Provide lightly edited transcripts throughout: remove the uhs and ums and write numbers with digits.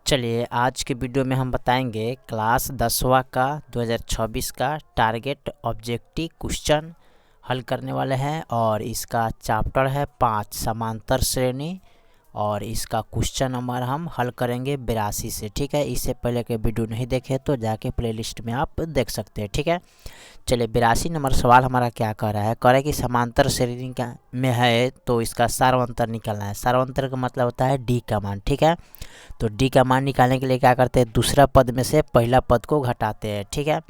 चलिए आज के वीडियो में हम बताएंगे क्लास 10वां का 2026 का टारगेट ऑब्जेक्टिव क्वेश्चन हल करने वाले हैं और इसका चैप्टर है 5 समांतर श्रेणी और इसका क्वेश्चन नंबर हम हल करेंगे 82 से। ठीक है, इससे पहले के वीडियो नहीं देखे तो जाके प्लेलिस्ट में आप देख सकते हैं। ठीक है, चलिए 82 नंबर सवाल हमारा क्या कह रहा है। कह रहा है कि समांतर श्रेणी का में है तो इसका सार्वंतर निकालना है। सार्वंतर का मतलब होता है डी का मान। ठीक है, तो डी का मान निकालने के लिए क्या करते हैं, दूसरा पद में से पहला पद को घटाते हैं। ठीक है,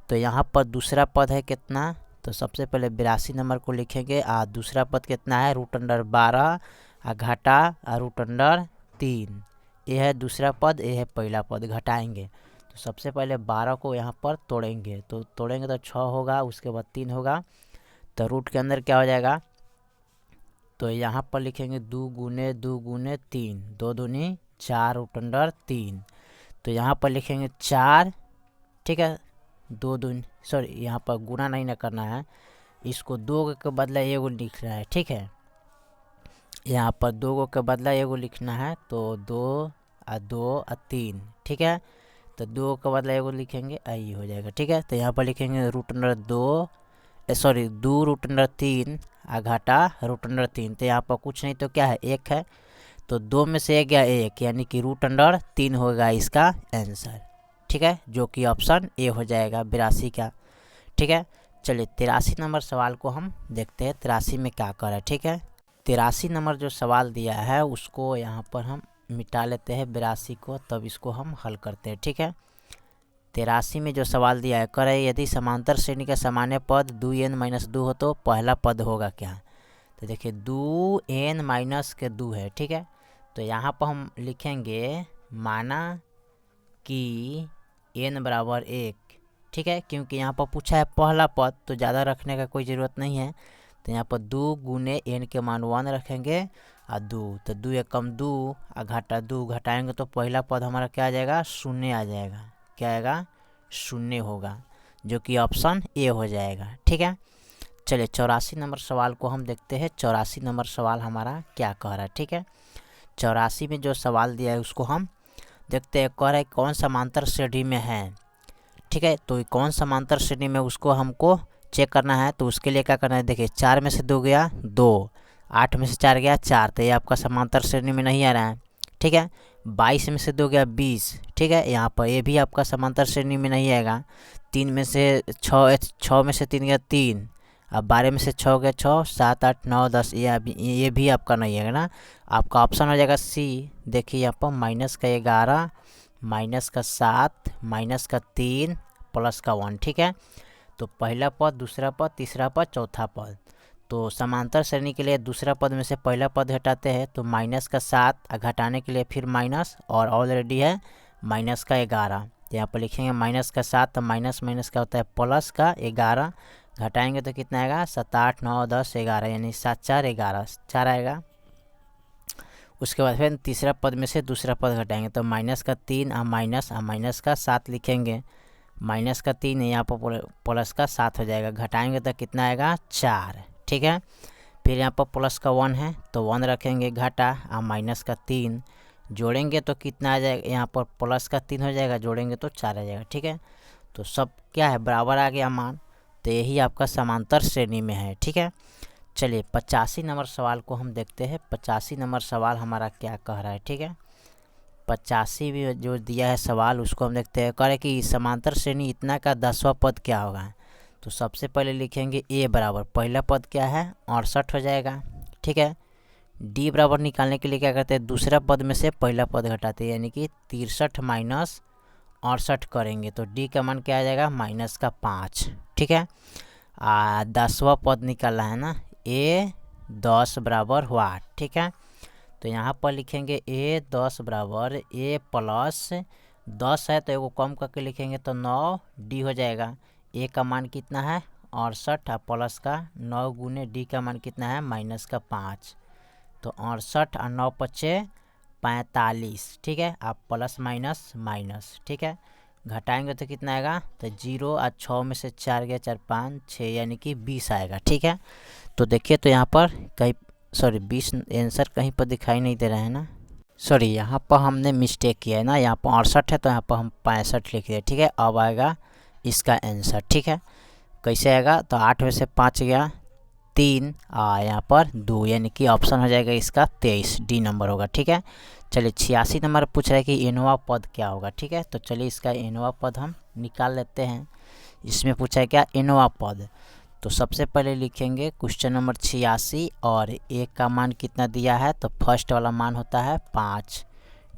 तो यहाँ पर दूसरा पद है कितना, तो सबसे पहले 82 नंबर को लिखेंगे। दूसरा पद कितना है, √12 घटा √3। ये है दूसरा पद, ये है पहला पद। घटाएंगे तो सबसे पहले 12 को यहाँ पर तोड़ेंगे, तो तोड़ेंगे तो 6 होगा, उसके बाद 3 होगा, तो रूट के अंदर क्या हो जाएगा, तो यहाँ पर लिखेंगे 2 गुने 2 गुने 3, 2 दूनी 4 √3। तो यहाँ पर लिखेंगे 4। ठीक है, 2 दूनी यहाँ पर गुना नहीं ना करना है, इसको 2 के बदला एगो लिखना है। ठीक है, यहाँ पर 2 के बदला एगो लिखना है, तो 2 2 3। ठीक है, तो 2 के बदला एगो लिखेंगे, आई हो जाएगा। ठीक है, तो यहाँ पर लिखेंगे √2 √3 घटा √3। तो यहाँ पर कुछ नहीं तो क्या है, 1 है, तो 2 में से 1 गया 1, यानी कि √3 होगा इसका आंसर। ठीक है, जो कि ऑप्शन ए हो जाएगा 82 का। ठीक है, चलिए 83 नंबर सवाल को हम देखते हैं 83 में क्या कर रहा है। ठीक है, 83 नंबर जो सवाल दिया है उसको यहाँ पर हम मिटा लेते हैं 82 को, तब इसको हम हल करते हैं। ठीक है, 83 में जो सवाल दिया है, कह रहे यदि समांतर श्रेणी का सामान्य पद 2n-2 हो तो पहला पद होगा क्या। तो देखिए 2n-2 है। ठीक है, तो यहाँ पर हम लिखेंगे माना कि n बराबर 1। ठीक है, क्योंकि यहाँ पर पूछा है पहला पद, तो ज़्यादा रखने का कोई ज़रूरत नहीं है। तो यहाँ पर 2 गुने n के मान 1 रखेंगे और 2, तो 2 एकम 2 घटा 2, घटाएंगे तो पहला पद हमारा क्या आ जाएगा, 0 आ जाएगा। क्या आएगा, 0 होगा, जो कि ऑप्शन ए हो जाएगा। ठीक है, चलिए 84 नंबर सवाल को हम देखते हैं। 84 नंबर सवाल हमारा क्या कह रहा है। ठीक है, 84 में जो सवाल दिया है उसको हम देखते हैं। कह रहा है कौन समांतर श्रेणी में है। ठीक है, तो कौन समांतर श्रेणी में उसको हमको चेक करना है। तो उसके लिए क्या करना है, देखिए 4 में से 2 गया 2, 8 में से 4 गया 4, तो ये आपका समांतर श्रेणी में नहीं आ रहा है। ठीक है, 22 में से 2 गया 20। ठीक है, यहाँ पर ये भी आपका समांतर श्रेणी में नहीं आएगा। 3 में से 6 में से 3 गया 3, अब 12 में से 6 गया 6, 7 8 9 10, ये भी आपका नहीं है ना। आपका ऑप्शन हो जाएगा सी। देखिए यहाँ पर -11, -7, -3 +1। ठीक है, तो पहला पद, दूसरा पद, तीसरा पद, चौथा पद। तो समांतर श्रेणी के लिए दूसरा पद में से पहला पद घटाते हैं, तो -7 घटाने के लिए फिर माइनस, और ऑलरेडी है -11। तो यहाँ पर लिखेंगे -7, तो माइनस माइनस का होता है +11, घटाएंगे तो कितना आएगा, 7 8 9 10 11, यानी 7 4 11, 4 आएगा। उसके बाद फिर तीसरा पद में से दूसरा पद घटाएंगे, तो -3 -7 लिखेंगे, -3 यहाँ पर +7 हो जाएगा, घटाएंगे तो कितना आएगा, 4। ठीक है, फिर यहाँ पर +1 है तो 1 रखेंगे, घटा -3 जोड़ेंगे तो कितना आ जाएगा, यहाँ पर +3 हो जाएगा, जोड़ेंगे तो 4 आ जाएगा। ठीक है, तो सब क्या है, बराबर आ गया मान, तो यही आपका समांतर श्रेणी में है। ठीक है, चलिए 85 नंबर सवाल को हम देखते हैं। 85 नंबर सवाल हमारा क्या कह रहा है। ठीक है, 85 भी जो दिया है सवाल उसको हम देखते हैं। कह रहे कि समांतर श्रेणी इतना का 10वां पद क्या होगा। तो सबसे पहले लिखेंगे ए बराबर, पहला पद क्या है, 68 हो जाएगा। ठीक है, डी बराबर निकालने के लिए क्या करते हैं, दूसरा पद में से पहला पद घटाते हैं, यानी कि 63 - 68 करेंगे, तो डी का मान क्या आ जाएगा, -5। ठीक है, 10वां पद निकालना है ना, ए 10 बराबर वाट। ठीक है, तो यहाँ पर लिखेंगे ए 10 बराबर ए + 10 है तो एगो कम करके लिखेंगे तो 9 डी हो जाएगा। ए का मान कितना है, 68, और प्लस का 9 गुने डी का मान कितना है, -5, तो 68 और 9 × 5 = 45। ठीक है, आप प्लस माइनस माइनस। ठीक है, घटाएंगे तो कितना आएगा, तो 0 और 6 में से 4 गया 4 5 6, यानी कि 20 आएगा। ठीक है, तो देखिए तो यहाँ पर कहीं 20 आंसर कहीं पर दिखाई नहीं दे रहा है ना, सॉरी यहाँ पर हमने मिस्टेक किया है ना, यहाँ पर 68 है तो यहाँ पर हम 65 लिख दिए। ठीक है, अब आएगा इसका आंसर। ठीक है, कैसे आएगा, तो 8 में से 5 गया 3, यहाँ पर 2, यानी कि ऑप्शन हो जाएगा इसका 23, डी नंबर होगा। ठीक है, चलिए 86 नंबर पूछ रहा है कि एनवा पद क्या होगा। ठीक है, तो चलिए इसका एनवा पद हम निकाल लेते हैं। इसमें पूछा है क्या, एनवा पद। तो सबसे पहले लिखेंगे क्वेश्चन नंबर 86 और ए का मान कितना दिया है, तो फर्स्ट वाला मान होता है 5।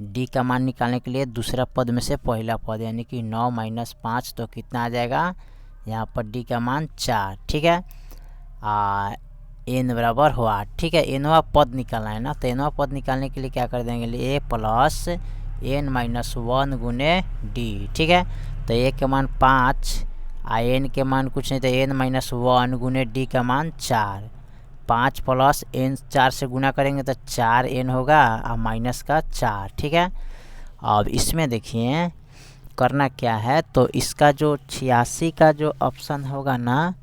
डी का मान निकालने के लिए दूसरा पद में से पहला पद यानी कि 9 - 5 तो कितना आ जाएगा, यहाँ पर डी का मान 4। ठीक है, एन बराबर हो 8। ठीक है, एनवा पद निकालना है ना, तो एनवा पद निकालने के लिए क्या कर देंगे, ए प्लस एन माइनस 1 गुने डी। ठीक है, तो ए का मान 5 एन के मान कुछ नहीं, तो एन माइनस 1 गुने डी का मान 4। 5 प्लस एन 4 से गुना करेंगे तो 4 एन होगा और माइनस का 4। ठीक है, अब इसमें देखिए करना क्या है, तो इसका जो 86 का जो ऑप्शन होगा ना,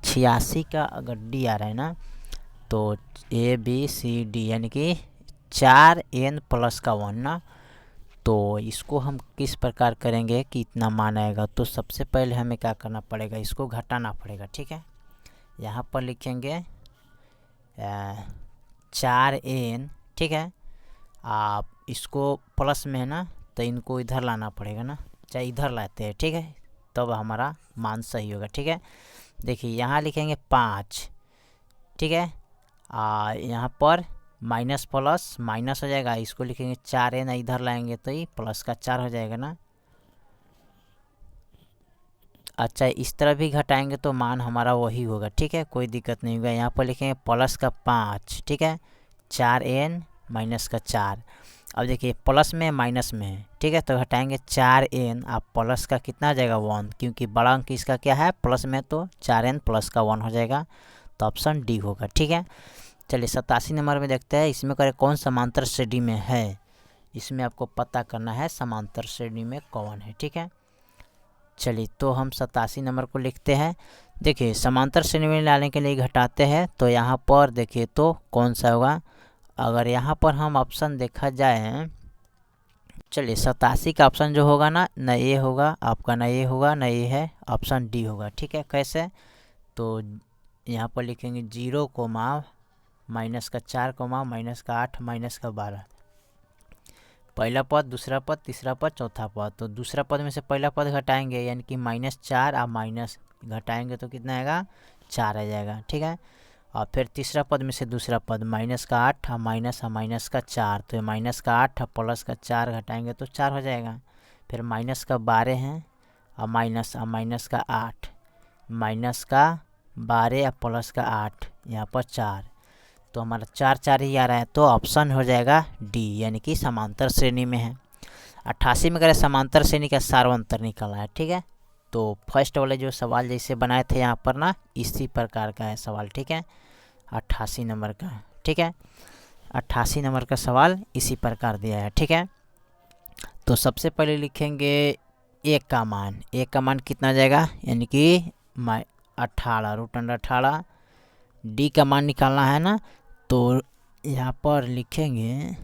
86 का अगर डी आ रहा है ना, तो ए बी सी डी यानी कि 4 एन प्लस का 1 ना, तो इसको हम किस प्रकार करेंगे कि इतना मान आएगा। तो सबसे पहले हमें क्या करना पड़ेगा, इसको घटाना पड़ेगा। ठीक है, यहाँ पर लिखेंगे 4n। ठीक है, आप इसको प्लस में है ना, तो इनको इधर लाना पड़ेगा ना, चाहे इधर लाते हैं। ठीक है, तब हमारा मान सही होगा। ठीक है, देखिए यहाँ लिखेंगे 5। ठीक है, यहाँ पर माइनस प्लस माइनस हो जाएगा, इसको लिखेंगे 4n, इधर लाएंगे तो ये प्लस का 4 हो जाएगा ना। अच्छा, इस तरह भी घटाएंगे तो मान हमारा वही होगा। ठीक है, कोई दिक्कत नहीं होगा। यहाँ पर लिखेंगे प्लस का 5। ठीक है, 4n माइनस का 4। अब देखिए प्लस में माइनस में है। ठीक है, तो घटाएंगे 4n, आप प्लस का कितना आ जाएगा 1, क्योंकि बड़ा अंक इसका क्या है प्लस में, तो 4n प्लस का 1 हो जाएगा, तो ऑप्शन डी होगा। ठीक है, चलिए 87 नंबर में देखते हैं, इसमें करें कौन समांतर श्रेणी में है। इसमें आपको पता करना है समांतर श्रेणी में कौन है। ठीक है, चलिए तो हम 87 नंबर को लिखते हैं। देखिए समांतर श्रेणी में लाने के लिए घटाते हैं, तो यहाँ पर देखिए तो कौन सा होगा, अगर यहाँ पर हम ऑप्शन देखा जाए, चलिए 87 का ऑप्शन जो होगा ना, न ये होगा आपका, न ये होगा, न ये है, ऑप्शन डी होगा। ठीक है, कैसे, तो यहाँ पर लिखेंगे 0, माइनस का 4, माइनस का 8, माइनस का 12, पहला पद, दूसरा पद, तीसरा पद, चौथा पद। तो दूसरा पद में से पहला पद घटाएंगे यानी कि -4 और माइनस घटाएंगे तो कितना आएगा, 4 आ जाएगा। ठीक है, और फिर तीसरा पद में से दूसरा पद माइनस का 8 और माइनस का 4, तो माइनस का 8 और प्लस का 4 घटाएंगे तो 4 हो जाएगा। फिर माइनस का 12 है और माइनस का 8, माइनस का 12 और प्लस का 8, यहाँ पर 4, तो हमारा 4 ही आ रहा है, तो ऑप्शन हो जाएगा डी, यानी कि समांतर श्रेणी में है। 88 में करें समांतर श्रेणी का सार्वंतर निकाला है। ठीक है, तो फर्स्ट वाले जो सवाल जैसे बनाए थे यहाँ पर ना, इसी प्रकार का है सवाल। ठीक है, 88 नंबर का। ठीक है, 88 नंबर का सवाल इसी प्रकार दिया है। ठीक है, तो सबसे पहले लिखेंगे एक का मान कितना जाएगा, यानी कि 18 √18। डी का मान निकालना है ना, तो यहाँ पर लिखेंगे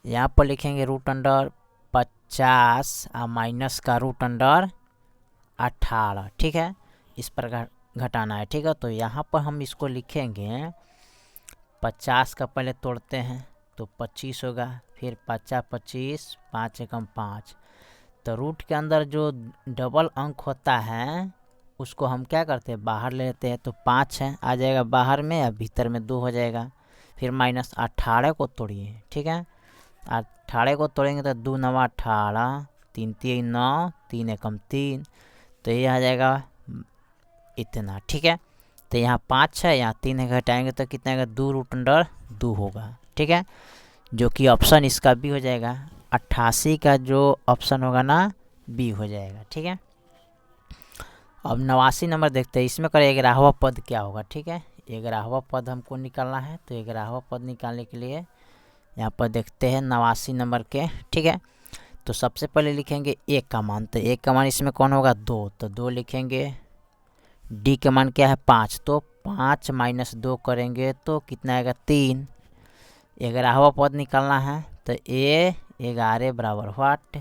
√50 और माइनस का √18। ठीक है, इस प्रकार घटाना है। ठीक है, तो यहाँ पर हम इसको लिखेंगे 50 का पहले तोड़ते हैं तो 25 होगा, फिर 5 25, 5 एकम 5, तो रूट के अंदर जो डबल अंक होता है उसको हम क्या करते हैं, बाहर ले लेते हैं, तो 5 है आ जाएगा बाहर में, या भीतर में 2 हो जाएगा। फिर माइनस 18 को तोड़िए। ठीक है, 18 को तोड़ेंगे तो 2 9 18, 3 3 9, 3 एकम 3, तो ये आ जाएगा इतना। ठीक है, तो यहाँ 5 है, यहाँ 3 है, घटाएंगे तो कितना आएगा, 2√2 होगा। ठीक है, जो कि ऑप्शन इसका बी हो जाएगा। 88 का जो ऑप्शन होगा ना, बी हो जाएगा। ठीक है, अब 89 नंबर देखते हैं, इसमें करें 11वां पद क्या होगा। ठीक है, 11वां पद हमको निकालना है, तो 11वां पद निकालने के लिए यहाँ पर देखते हैं 89 नंबर के। ठीक है, तो सबसे पहले लिखेंगे एक का मान, तो एक का मान इसमें कौन होगा, 2, तो 2 लिखेंगे। डी का मान क्या है 5, तो 5 - 2 करेंगे तो कितना आएगा 3। 11वां पद निकालना है, तो ए 11 बराबर व्हाट,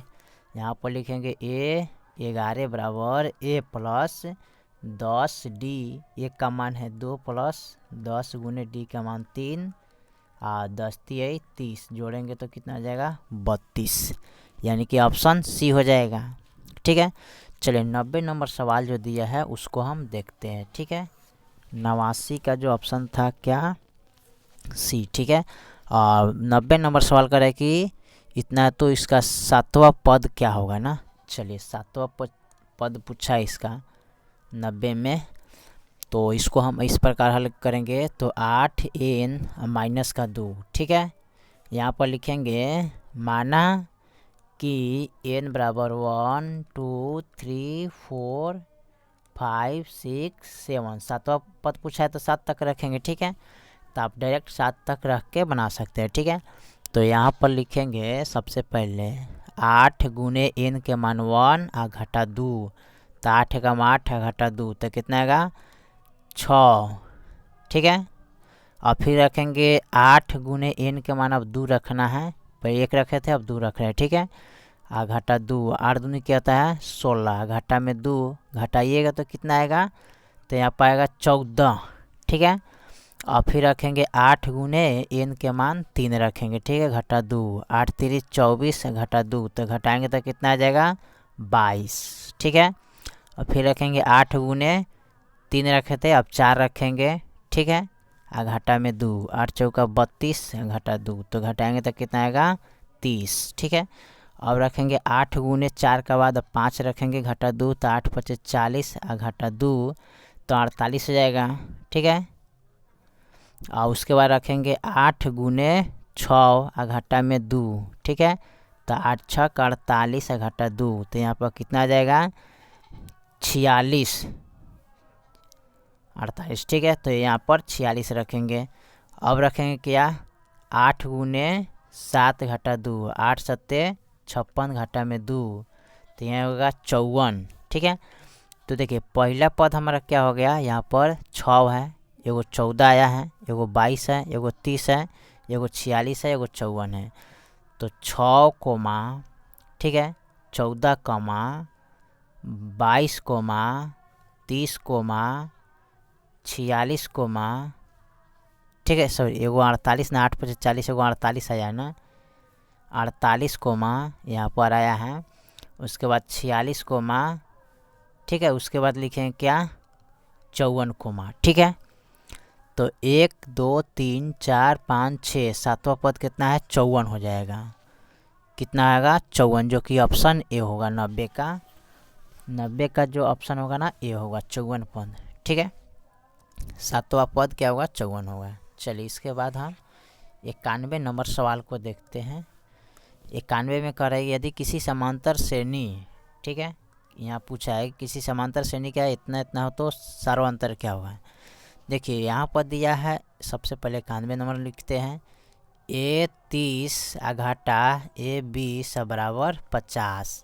यहाँ पर लिखेंगे ए 11 बराबर ए प्लस 10d, ए का मान है 2 प्लस 10 गुने डी का मान 3 और 10 3 30, जोड़ेंगे तो कितना आ जाएगा 32, यानी कि ऑप्शन सी हो जाएगा। ठीक है, चलिए 90 नंबर सवाल जो दिया है उसको हम देखते हैं। ठीक है, 89 का जो ऑप्शन था क्या, सी। ठीक है, और 90 नंबर सवाल करे कि इतना, तो इसका 7वां पद क्या होगा ना। चलिए 7वां पद पूछा है इसका 90 में, तो इसको हम इस प्रकार हल करेंगे। तो 8n माइनस का 2। ठीक है, यहाँ पर लिखेंगे माना कि n बराबर 1 2 3 4 5 6 7, 7वां पद पूछा है तो 7 तक रखेंगे। ठीक है, तो आप डायरेक्ट 7 तक रख के बना सकते हैं। ठीक है, तो यहाँ पर लिखेंगे सबसे पहले 8 गुने n के मान 1 और घटा 2, तो 8 का मान 8 घटा 2 तो कितना आएगा 6। ठीक है, और फिर रखेंगे 8 गुने n के मान, अब 2 रखना है, पहले 1 रखे थे अब 2 रख रहे हैं। ठीक है, और घटा 2, 8 दूनी क्या होता है 16, घटा में 2 घटाइएगा तो कितना आएगा, तो यहाँ पाएगा 14। ठीक है, और फिर रखेंगे 8 गुने n के मान 3 रखेंगे। ठीक है, घटा 2, 8 3 24 घटा 2, तो घटाएंगे तो कितना आ जाएगा 22। ठीक है, और फिर रखेंगे 8 गुने 3 रखे थे, अब 4 रखेंगे। ठीक है, और घटा में 2, 8 चौका 32 घटा 2, तो घटाएंगे तो कितना आएगा 30। ठीक है, अब रखेंगे 8 गुने 4 के बाद अब 5 रखेंगे, घटा 2, तो 8 5 40 और घटा 2 तो 48 हो जाएगा। ठीक है, और उसके बाद रखेंगे 8 गुने 6 और घटा में 2। ठीक है, तो 8 6 का 48 और घटा 2, तो यहाँ पर कितना आ जाएगा 46 48। ठीक है, तो यहाँ पर 46 रखेंगे। अब रखेंगे क्या 8 गुने 7 घटा 2, 8 7 56 घटा में 2, तो यहाँ होगा 54। ठीक है, तो देखिए पहला पद हमारा क्या हो गया, यहाँ पर 6 है, एगो 14 आया है, एगो 22 है, एगो 30 है, एगो 46 है, एगो 54 है। तो 6 कोमा, ठीक है 14 कोमा 22 कोमा 30 कोमा 46 कोमा, ठीक है सॉरी एगो 48 ना, 8 5 40, एगो 48 आया ना, 48 कोमा यहाँ पर आया है। उसके बाद 46 कोमा, ठीक है, उसके बाद लिखेंगे क्या 54 कोमा। ठीक है, तो 1 2 3 4 5 6 7वां पद कितना है 54 हो जाएगा। कितना आएगा 54, जो कि ऑप्शन ए होगा 90 का। 90 का जो ऑप्शन होगा ना ए होगा 54 पद। ठीक है, 7वां पद क्या होगा 54 होगा। चलिए इसके बाद हम 91 नंबर सवाल को देखते हैं। 91 में कह रहे हैं यदि किसी समांतर श्रेणी, ठीक है यहाँ पूछा है किसी समांतर श्रेणी का इतना इतना हो तो सर्वांतर क्या होगा। देखिए यहाँ पर दिया है, सबसे पहले 91 नंबर लिखते हैं ए 30 घटा ए 20 बराबर 50।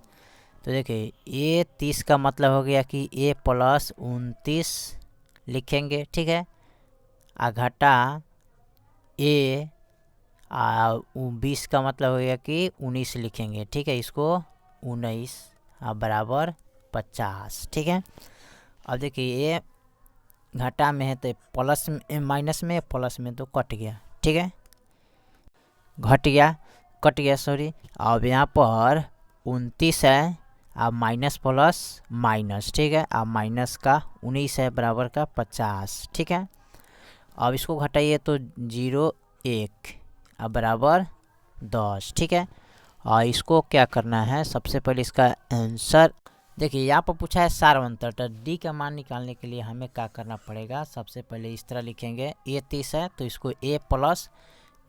तो देखिए ए 30 का मतलब हो गया कि ए प्लस 29 लिखेंगे। ठीक है, घटा ए 20 का मतलब हो गया कि 19 लिखेंगे। ठीक है, इसको 19 बराबर 50। ठीक है, अब देखिए ये घटा में है तो प्लस में, माइनस में प्लस में तो कट गया। ठीक है, घट गया कट गया सॉरी। अब यहाँ पर 29 है, अब माइनस प्लस माइनस, ठीक है, अब माइनस का 19 है बराबर का 50। ठीक है, अब इसको घटाइए तो 0 1 अब बराबर 10। ठीक है, और इसको क्या करना है, सबसे पहले इसका आंसर देखिए यहाँ पर पूछा है सार्वंतर, तो डी का मान निकालने के लिए हमें क्या करना पड़ेगा, सबसे पहले इस तरह लिखेंगे ए 30 है तो इसको ए प्लस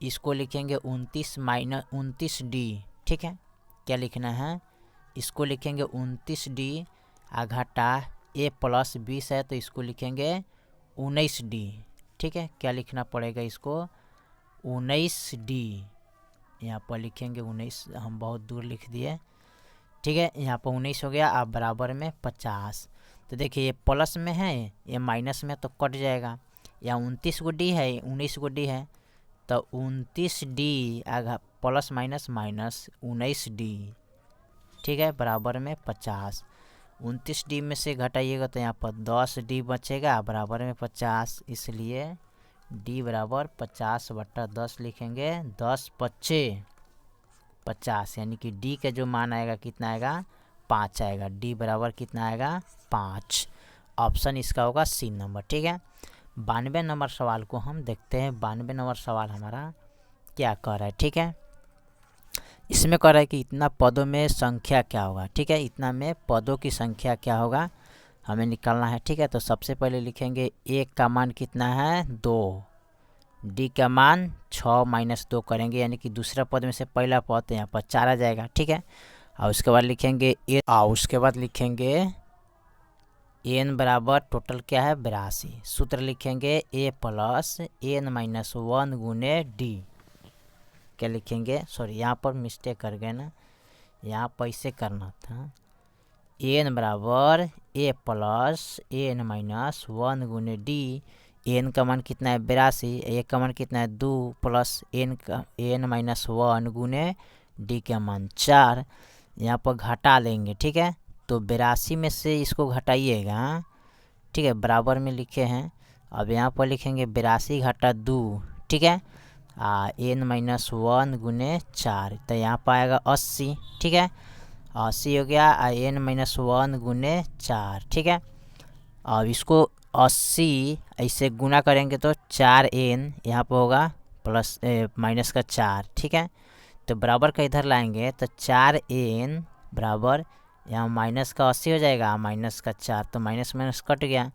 इसको लिखेंगे 29 माइनस 29 डी। ठीक है, क्या लिखना है, इसको लिखेंगे 29 डी घटा ए प्लस 20 है तो इसको लिखेंगे 19 डी। ठीक है, क्या लिखना पड़ेगा इसको 19 डी, यहाँ पर लिखेंगे 19, हम बहुत दूर लिख दिए। ठीक है, यहाँ पर 19 हो गया, अब बराबर में 50। तो देखिए ये प्लस में है ये माइनस में तो कट जाएगा, या 29 गो डी है 19 गो डी है तो 29 D plus minus minus 19D, ठीक है, बराबर में 50। 29D में से घटाइएगा तो यहाँ पर 10D बचेगा बराबर में 50, इसलिए D बराबर 50/10 लिखेंगे। 10 पच्चे 50, यानी कि D का जो मान आएगा कितना आएगा, 5 आएगा। D बराबर कितना आएगा, 5। ऑप्शन इसका होगा C नंबर, ठीक है। 92 नंबर सवाल को हम देखते हैं। 92 नंबर सवाल हमारा क्या कह रहा है, ठीक है। इसमें कह रहा है कि इतना पदों में संख्या क्या होगा, ठीक है। इतना में पदों की संख्या क्या होगा हमें निकालना है, ठीक है। तो सबसे पहले लिखेंगे A का मान कितना है, 2, D का मान 6 - 2 करेंगे, यानी कि दूसरा पद में से पहला पद यहाँ पर 4 आ जाएगा, ठीक है। और उसके बाद लिखेंगे n बराबर टोटल क्या है, 82। सूत्र लिखेंगे A + n - 1 गुने D। क्या लिखेंगे, सॉरी यहाँ पर मिस्टेक कर गए ना, यहाँ पर ऐसे करना था। n बराबर A + n - 1 गुने D। n का मान कितना है, 82। A का मान कितना है, 2 + n - 1 गुने D का मान 4। यहाँ पर घटा लेंगे, ठीक है। तो 82 में से इसको घटाइएगा, ठीक है, बराबर में लिखे हैं। अब यहाँ पर लिखेंगे 82 - 2, ठीक है, n - 1 गुने 4, तो यहाँ पर आएगा 80, ठीक है। 80 हो गया, n - 1 गुने 4, ठीक है। अब इसको 80 ऐसे गुना करेंगे तो 4n यहाँ पर होगा प्लस माइनस का 4, ठीक है। तो बराबर का इधर लाएंगे तो 4n बराबर यहाँ माइनस का 80 हो जाएगा, माइनस का 4, तो माइनस माइनस कट गया।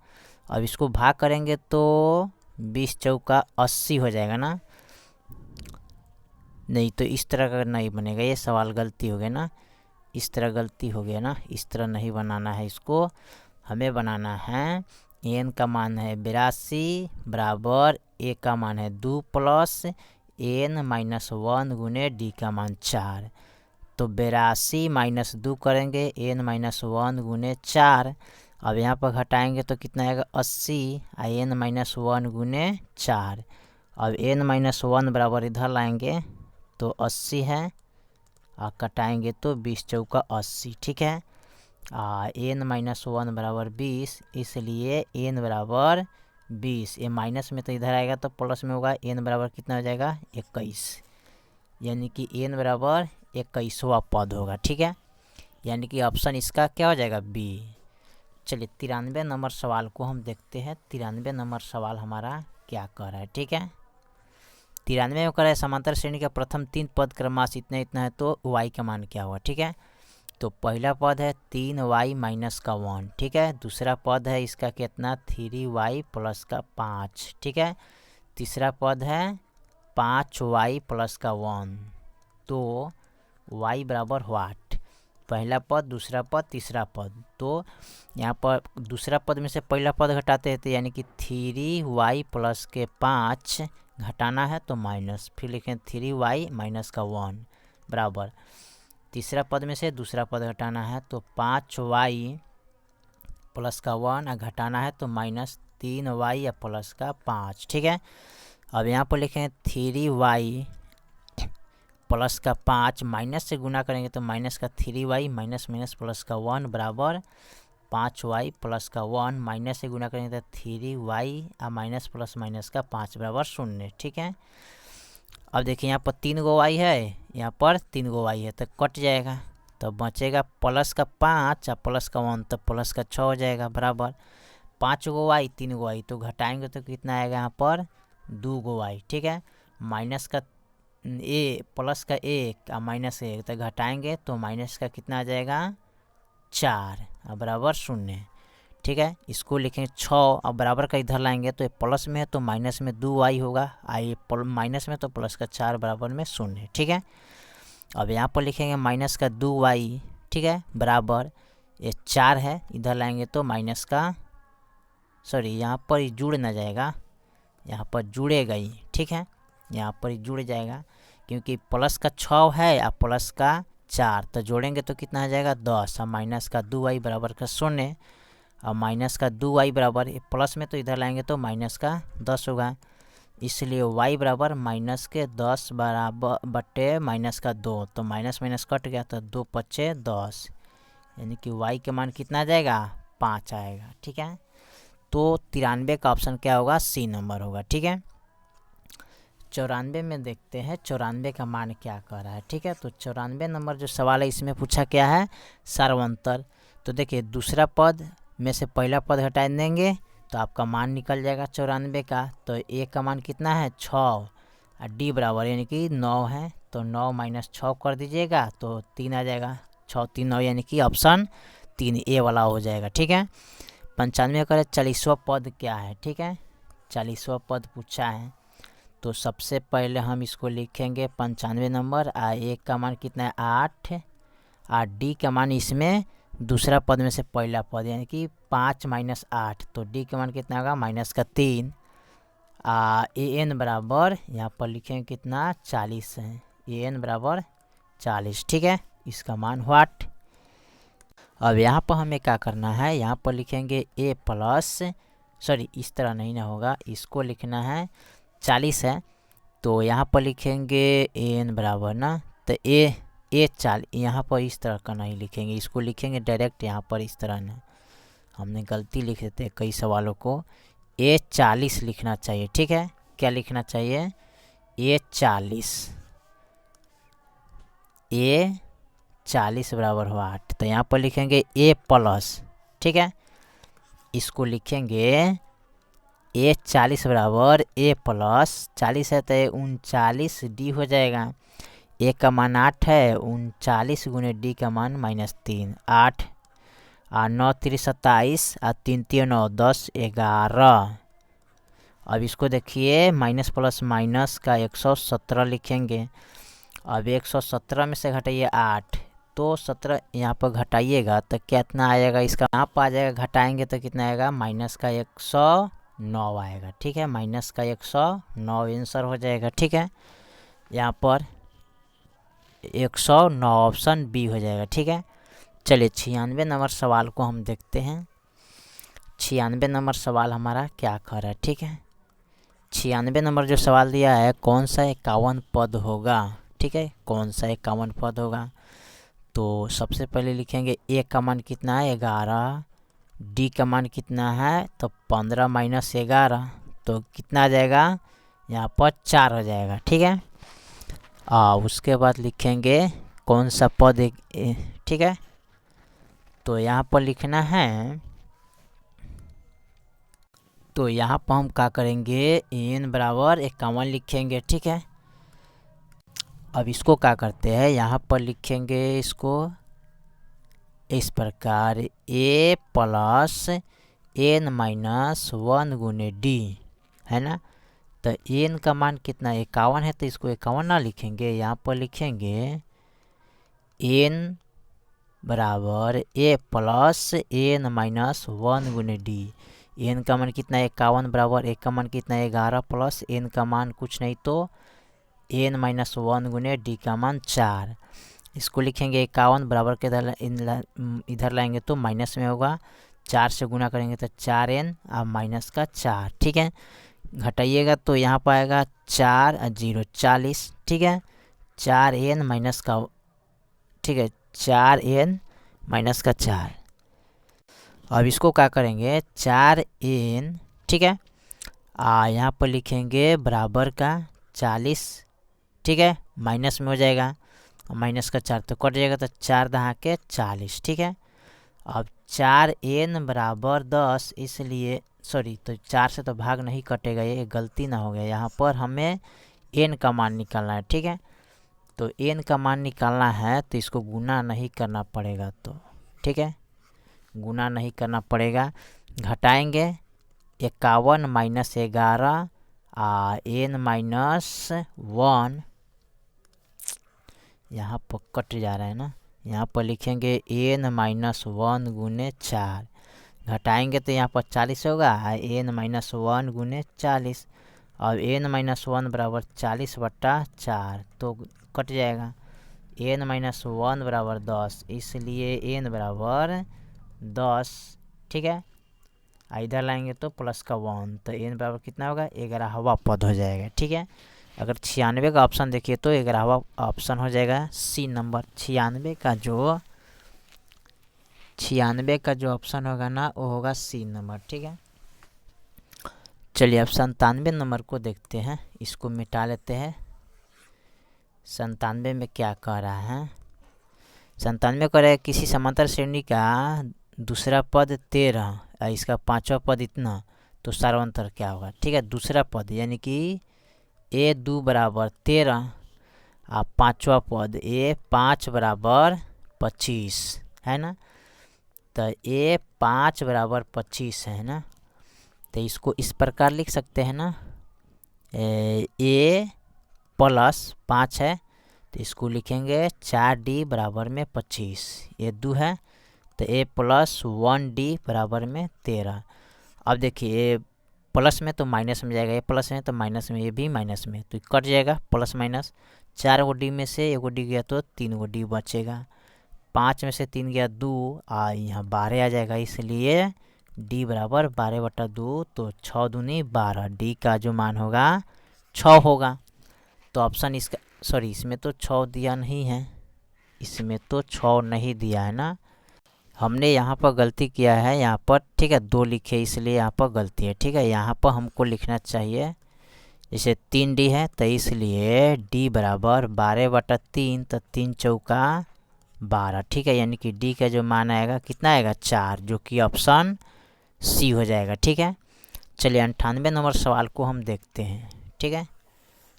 अब इसको भाग करेंगे तो 20 चौका 80 हो जाएगा ना, नहीं तो इस तरह का नहीं बनेगा, ये सवाल गलती हो गया ना, इस तरह गलती हो गया ना, इस तरह नहीं बनाना है इसको। हमें बनाना है n का मान है 82 बराबर A का मान है 2 + n - 1 गुने D का मान 4। तो 82 - 2 करेंगे, n - 1 गुने 4। अब यहाँ पर घटाएंगे तो कितना आएगा, 80 n - 1 गुने 4। अब n - 1 बराबर इधर लाएंगे तो 80 है, और कटाएंगे तो 20 चौका 80, ठीक है। n - 1 बराबर 20, इसलिए n बराबर 20। ये माइनस में तो इधर आएगा तो प्लस में होगा, n बराबर कितना हो जाएगा, 21, यानी कि n बराबर 21वां पद होगा, ठीक है। यानी कि ऑप्शन इसका क्या हो जाएगा, B। चलिए 93 नंबर सवाल को हम देखते हैं। 93 नंबर सवाल हमारा क्या कह रहा है, ठीक है। 93 में कह रहा है समांतर श्रेणी का प्रथम 3 पद क्रमश इतना इतना है तो y का मान क्या होगा, ठीक है। तो पहला पद है 3y - 1, ठीक है। दूसरा पद है इसका कितना, 3y + 5, ठीक है। तीसरा पद है 5y + 1। तो y बराबर व्हाट, पहला पद, दूसरा पद, तीसरा पद। तो यहाँ पर दूसरा पद में से पहला पद घटाते हैं तो यानी कि 3y + 5 घटाना है तो माइनस, फिर लिखें 3y - 1 बराबर, तीसरा पद में से दूसरा पद घटाना है तो 5y + 1 घटाना है तो -3y + 5, ठीक है। अब यहाँ पर लिखें 3y + 5 माइनस से गुना करेंगे तो -3y - 1 बराबर 5y + 1, माइनस से गुना करेंगे तो 3y माइनस प्लस माइनस का 5 बराबर 0, ठीक है। अब देखिए यहाँ पर 3 गो y है, यहाँ पर 3 गो y है, तो कट जाएगा, तो बचेगा +5 और +1, तो +6 हो जाएगा बराबर 5 गो y 3 गो y, तो घटाएंगे तो कितना आएगा यहाँ पर 2 गो y, ठीक है। माइनस का प्लस का 1 और -1, तो घटाएंगे तो माइनस का कितना आ जाएगा 4 और बराबर 0, ठीक है। इसको लिखेंगे 6 और बराबर का इधर लाएंगे तो ये प्लस में है तो माइनस में 2y होगा, आई माइनस में तो प्लस का 4 बराबर में 0, ठीक है। अब यहाँ पर लिखेंगे माइनस का 2y, ठीक है, बराबर ये 4 है, इधर लाएंगे तो माइनस का, सॉरी यहाँ पर जुड़ ना जाएगा, यहाँ पर जुड़ेगा ही, ठीक है, यहाँ पर जुड़ जाएगा क्योंकि प्लस का 6 है और प्लस का 4, तो जोड़ेंगे तो कितना आ जाएगा 10 और माइनस का 2y बराबर का 0 और माइनस का 2y बराबर प्लस में तो इधर लाएंगे तो माइनस का 10 होगा, इसलिए y बराबर माइनस के 10 बराबर बटे माइनस का 2, तो माइनस माइनस कट गया तो 2 पचे 10, यानी कि y के मान कितना आ जाएगा 5 आएगा। ठीक है, तो 93 का ऑप्शन क्या होगा, सी नंबर होगा। ठीक है, 94 में देखते हैं 94 का मान क्या कर रहा है। ठीक है, तो 94 नंबर जो सवाल है इसमें पूछा क्या है, सर्वांतर। तो देखिए दूसरा पद में से पहला पद हटा देंगे तो आपका मान निकल जाएगा 94 का। तो ए का मान कितना है 6 और डी बराबर यानी कि 9 है, तो 9 माइनस 6 कर दीजिएगा तो 3 आ जाएगा। 6 3 9 यानी कि ऑप्शन 3 ए वाला हो जाएगा। ठीक है, 95 का 40वां पद क्या है। ठीक है, 40वां पद पूछा है, तो सबसे पहले हम इसको लिखेंगे 95 नंबर। ए का मान कितना है 8 और डी का मान इसमें दूसरा पद में से पहला पद यानी कि 5 माइनस 8, तो डी का मान कितना होगा माइनस का 3। ए एन बराबर यहाँ पर लिखेंगे कितना 40 है, ए एन बराबर 40। ठीक है, इसका मान व्हाट। अब यहाँ पर हमें क्या करना है, यहाँ पर लिखेंगे ए प्लस, सॉरी इस तरह नहीं ना होगा, इसको लिखना है 40 है तो यहाँ पर लिखेंगे ए एन बराबर ना, तो ए 40 यहाँ पर इस तरह का नहीं लिखेंगे, इसको लिखेंगे डायरेक्ट यहाँ पर इस तरह ना, हमने गलती लिख देते हैं कई सवालों को, ए 40 लिखना चाहिए। ठीक है, क्या लिखना चाहिए ए 40 बराबर हुआ 8, तो यहाँ पर लिखेंगे ए प्लस। ठीक है, इसको लिखेंगे ए 40 बराबर ए प्लस 40 है तो 39 डी हो जाएगा। ए का मान 8 है, 39 गुने डी का मान -3, 8 और 9 3 27 और 3 3 9 10 11। अब इसको देखिए माइनस प्लस माइनस का 117 लिखेंगे। अब 117 में से घटाइए 8, तो 17 यहाँ पर घटाइएगा तो कितना आएगा, इसका यहाँ पर आ जाएगा, घटाएंगे तो कितना आएगा माइनस का 109 आएगा। ठीक है, माइनस का 109 आंसर हो जाएगा। ठीक है, यहाँ पर 109 ऑप्शन बी हो जाएगा। ठीक है, चलिए 96 नंबर सवाल को हम देखते हैं। 96 नंबर सवाल हमारा क्या कर रहा है। ठीक है, 96 नंबर जो सवाल दिया है कौन सा 51 पद होगा। ठीक है, कौन सा 51 पद होगा, तो सबसे पहले लिखेंगे ए का मान कितना है 11, डी का मान कितना है तो 15 माइनस 11, तो कितना आ जाएगा यहाँ पर 4 हो जाएगा। ठीक है, उसके बाद लिखेंगे कौन सा पद ठीक है, तो यहाँ पर लिखना है, तो यहाँ पर हम क्या करेंगे एन बराबर 51 लिखेंगे। ठीक है, अब इसको क्या करते हैं, यहाँ पर लिखेंगे इसको इस प्रकार ए प्लस एन माइनस 1 गुने डी है ना, तो एन का मान कितना 51 है तो इसको 51 ना लिखेंगे, यहाँ पर लिखेंगे एन बराबर ए प्लस एन माइनस 1 गुने डी। एन का मान कितना 51 बराबर ए का मान कितना 11 प्लस एन का मान कुछ नहीं तो एन माइनस 1 गुने डी का मान 4। इसको लिखेंगे 51 बराबर के इधर लाएंगे तो माइनस में होगा, 4 से गुना करेंगे तो 4n और माइनस का 4। ठीक है, घटाइएगा तो यहाँ पर आएगा 4 और 0 40। ठीक है, 4n माइनस का, ठीक है 4n माइनस का 4। अब इसको क्या करेंगे 4n, ठीक है, यहाँ पर लिखेंगे बराबर का 40। ठीक है, माइनस में हो जाएगा, माइनस का 4 तो कट जाएगा तो 4 दहा के 40। ठीक है, अब 4n बराबर 10, इसलिए सॉरी तो 4 से तो भाग नहीं कटेगा, ये गलती ना हो गया, यहाँ पर हमें n का मान निकालना है। ठीक है, तो n का मान निकालना है तो इसको गुना नहीं करना पड़ेगा, तो ठीक है गुना नहीं करना पड़ेगा, घटाएंगे 51 माइनस 11 n माइनस 1, यहाँ पर कट जा रहा है ना, यहाँ पर लिखेंगे n माइनस 1 गुने 4, घटाएंगे तो यहाँ पर 40 होगा, n माइनस 1 गुने 40, और n माइनस 1 बराबर 40 बट्टा 4 तो कट जाएगा, n माइनस 1 बराबर 10, इसलिए n बराबर 10। ठीक है, इधर लाएंगे तो प्लस का 1, तो n बराबर कितना होगा 11वां पद हो जाएगा। ठीक है, अगर 96 का ऑप्शन देखिए तो 11वां ऑप्शन हो जाएगा सी नंबर। 96 का जो ऑप्शन होगा ना वो होगा सी नंबर। ठीक है, चलिए अब 97 नंबर को देखते हैं, इसको मिटा लेते हैं। 97 में क्या कह रहा है, 97 कह रहा है किसी समांतर श्रेणी का दूसरा पद 13 और इसका पांचवा पद इतना, तो सार्वंतर क्या होगा। ठीक है, दूसरा पद यानी कि a2 बराबर 13 और पांचवा पद a5 बराबर 25 है ना, तो a5 बराबर 25 है ना, तो इसको इस प्रकार लिख सकते हैं ना, a प्लस 5 है तो इसको लिखेंगे 4d बराबर में 25, ये 2 है तो a प्लस 1d बराबर में 13। अब देखिए ए प्लस में तो माइनस में जाएगा, ए प्लस में तो माइनस में, ये भी माइनस में, तो कट जाएगा प्लस माइनस। 4 गो डी में से 1 गो डी गया तो 3 गो डी बचेगा, 5 में से 3 गया 2 और यहाँ 12 आ जाएगा, इसलिए डी बराबर 12/2, तो 6 दूनी 12, डी का जो मान होगा 6 होगा। तो ऑप्शन इसका, सॉरी इसमें तो 6 दिया नहीं है, इसमें तो 6 नहीं दिया है ना, हमने यहाँ पर गलती किया है, यहाँ पर ठीक है 2 लिखे इसलिए यहाँ पर गलती है। ठीक है, यहाँ पर हमको लिखना चाहिए जैसे 3d है तो इसलिए d बराबर 12/3, तो 3 चौका 12। ठीक है, यानी कि d का जो मान आएगा कितना आएगा 4, जो कि ऑप्शन सी हो जाएगा। ठीक है, चलिए 98 नंबर सवाल को हम देखते हैं। ठीक है,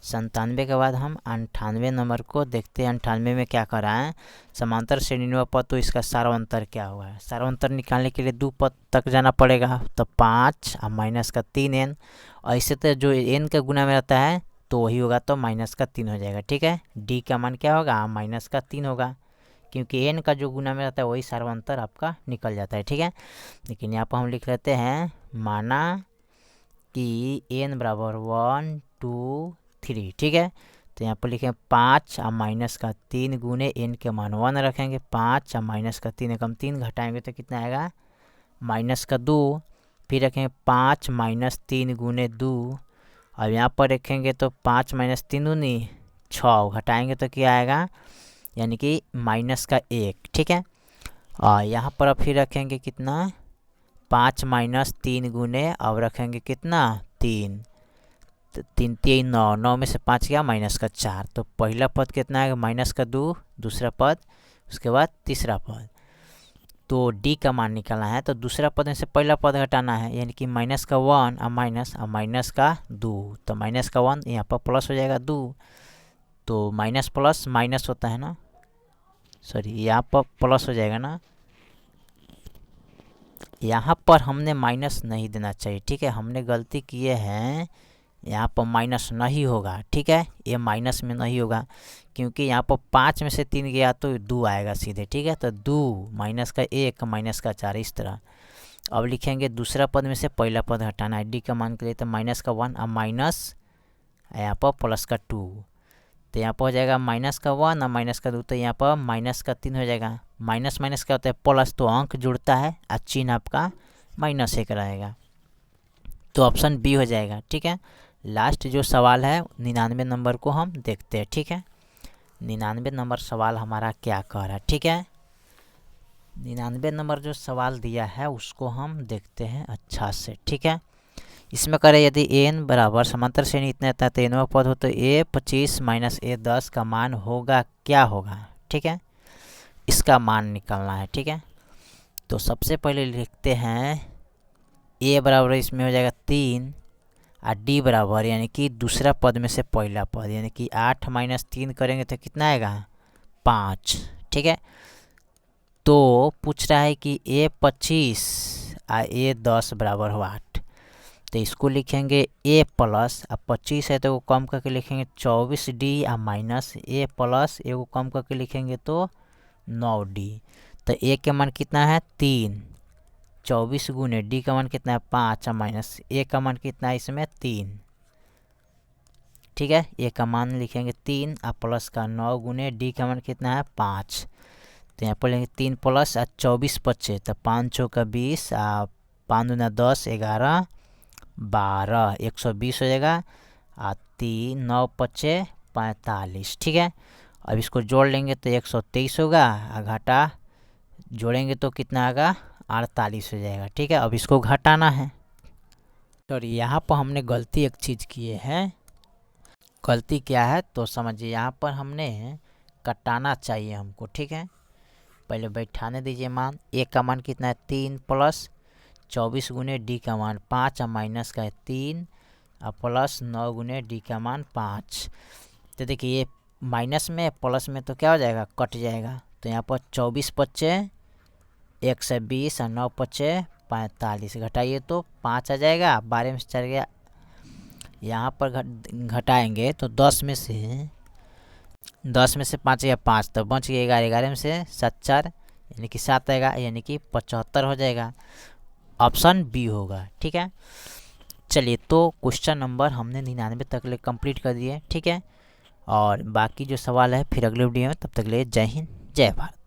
97 के बाद हम 98 नंबर को देखते हैं। 98 में क्या कर रहा है, समांतर श्रेणी पद, तो इसका सार्वंतर क्या हुआ है। सार्वंतर निकालने के लिए 2 पद तक जाना पड़ेगा, तो 5 और माइनस का 3n, और इससे तो जो n का गुना में रहता है तो वही होगा, तो माइनस का 3 हो जाएगा। ठीक है, d का मान क्या होगा माइनस का 3 होगा, क्योंकि n का जो गुना में रहता है वही सार्वंतर आपका निकल जाता है। ठीक है, लेकिन यहाँ पर हम लिख लेते हैं माना कि n बराबर 1 2 3। ठीक है, तो यहाँ पर लिखें 5 और माइनस का 3 गुने n के मान 1 रखेंगे, 5 और माइनस का 3 एकम 3 घटाएंगे तो कितना आएगा माइनस का 2, फिर रखेंगे 5 माइनस 3 गुने 2, अब यहाँ पर रखेंगे तो 5 माइनस 3 दूनी 6, घटाएंगे तो क्या आएगा यानी कि माइनस का 1। ठीक है, और यहाँ पर फिर रखेंगे कितना 5 माइनस 3 गुने, अब रखेंगे कितना 3, तो 3 3 9, 9 में से 5 गया माइनस का 4, तो पहला पद कितना आएगा माइनस का 2, दूसरा पद, उसके बाद तीसरा पद। तो d का मान निकालना है तो दूसरा पद में से पहला पद घटाना है, यानी कि माइनस का 1 और माइनस का 2, तो माइनस का 1 यहाँ पर प्लस हो जाएगा 2, तो माइनस प्लस माइनस होता है ना, सॉरी यहाँ पर प्लस हो जाएगा ना, यहाँ पर हमने माइनस नहीं देना चाहिए। ठीक है, हमने गलती किए हैं, यहाँ पर माइनस नहीं होगा। ठीक है, ये माइनस में नहीं होगा क्योंकि यहाँ पर 5 में से 3 गया तो 2 आएगा सीधे। ठीक है, तो 2 माइनस का 1 माइनस का 4 इस तरह। अब लिखेंगे दूसरा पद में से पहला पद हटाना है, डी का मान के लिए तो माइनस का 1 और माइनस यहाँ पर प्लस का 2, तो यहाँ पर हो जाएगा माइनस का 1 और माइनस का 2, तो यहाँ पर माइनस का 3 हो जाएगा। माइनस माइनस क्या होता है प्लस, तो अंक जुड़ता है और चिन्ह आपका -1 रहेगा, तो ऑप्शन बी हो जाएगा। ठीक है, लास्ट जो सवाल है 99 नंबर को हम देखते हैं। ठीक है, 99 नंबर सवाल हमारा क्या कह रहा है। ठीक है, 99 नंबर जो सवाल दिया है उसको हम देखते हैं अच्छा से। ठीक है, इसमें करें यदि n बराबर समांतर श्रेणी इतना था तो nवां पद हो तो a25 माइनस a10 का मान होगा क्या होगा। ठीक है, इसका मान निकालना है। ठीक है, तो सबसे पहले लिखते हैं a बराबर इसमें हो जाएगा 3 और d बराबर यानी कि दूसरा पद में से पहला पद, यानी कि 8 माइनस 3 करेंगे तो कितना आएगा 5। ठीक है, तो पूछ रहा है कि a25 और a10 बराबर हो 8, तो इसको लिखेंगे a प्लस, अब 25 है तो वो कम करके लिखेंगे 24d और माइनस a प्लस एगो कम करके लिखेंगे तो 9d, तो a के मान कितना है 3, 24 गुने d का मान कितना है 5 और माइनस a का मान कितना है इसमें 3। ठीक है, a का मान लिखेंगे 3 और प्लस का 9 गुने d का मान कितना है 5, तो यहाँ पर लेंगे 3 प्लस और 24 बचे तो 5 चौका 20 और 5 दूना 10, 11, 12, 120 हो जाएगा। 3, 9, 5, 45, ठीक है। अब इसको जोड़ लेंगे तो 123 होगा, घटा जोड़ेंगे तो कितना आएगा, 48 हो जाएगा, ठीक है। अब इसको घटाना है। तो यहाँ पर हमने गलती एक चीज़ किए हैं। गलती क्या है तो समझिए, यहाँ पर हमने कटाना चाहिए हमको, ठीक है। पहले बैठाने दीजिए मान। ए का मान कितना है, 3 प्लस 24 गुने डी का मान 5, और माइनस का है 3, और प्लस 9 गुने डी का मान 5। तो देखिए ये माइनस में प्लस में तो क्या हो जाएगा, कट जाएगा। तो यहाँ पर 24 पच्चे 120 और 9 पच्चे 45, घटाइए तो 5 आ जाएगा। 12 में से 4 गया, यहाँ पर घटाएंगे तो 10 में से 5 गया 5, तो बच गया 11, 11 में से 7 4 यानी कि 7 आएगा, यानी कि 75 हो जाएगा। ऑप्शन बी होगा, ठीक है। चलिए, तो क्वेश्चन नंबर हमने 99 तक ले कंप्लीट कर दिए, ठीक है। और बाकी जो सवाल है फिर अगले वीडियो में, तब तक ले जय हिंद जय भारत।